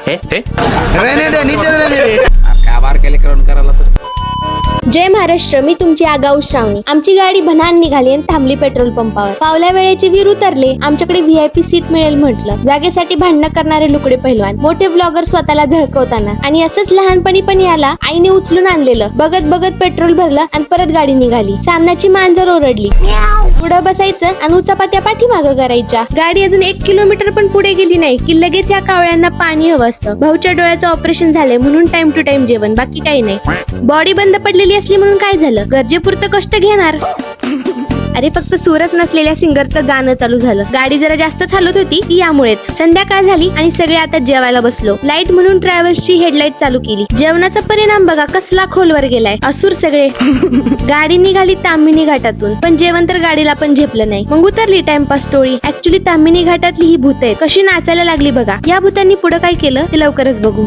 रहने दे, नीचे रहने दे. काय बार केले करायला सर. जय महाराष्ट्र. मी तुमची आगाऊ श्रावणी. आमची गाडी भनान निघाली आणि थांबली पेट्रोल पंपावर. पावल्या वेळेचे वीर उतरले. आमच्याकडे व्हीआयपी सीट मिळेल म्हटलं. जागेसाठी भांडणं करणारे लुकडे पहिलवान, मोठे ब्लॉगर स्वतःला झळकवताना. आणि असंच लहानपणी पण याला आईने उचलून आणलेलं. बघत बघत पेट्रोल भरलं आणि परत गाडी निघाली. सामनाची मांजर ओरडली. पुढं बसायचं आणि उचापात्या पाठीमागं करायच्या. गाडी अजून 1 किलोमीटर पण पुढे गेली नाही की लगेच या कावळ्यांना पाणी हवं असतं. भाऊच्या डोळ्याचं ऑपरेशन झालंय म्हणून टाइम टू टाइम जेवण, बाकी काही नाही. बॉडी बंद पडलेली असली म्हणून काय झालं, गरजेपुरतं कष्ट घेणार. अरे फक्त सूरच नसलेल्या सिंगरचं गाणं चालू झालं. गाडी जरा जास्त चालत होती ती यामुळेच. संध्याकाळ झाली आणि सगळे आता जेवायला बसलो. लाईट म्हणून ट्रॅव्हल्सची हेडलाईट चालू केली. जेवणाचा परिणाम बघा कसला खोलवर गेलाय. असुर सगळे. गाडी निघाली ताम्हिणी घाटातून, पण जेवण तर गाडीला पण झेपलं नाही. मग उतरली टाइमपास टोळी. ऍक्च्युली ताम्हिणी घाटातली ही भूत आहे. कशी नाचायला लागली बघा. या भूतांनी पुढे काय केलं ते लवकरच बघू.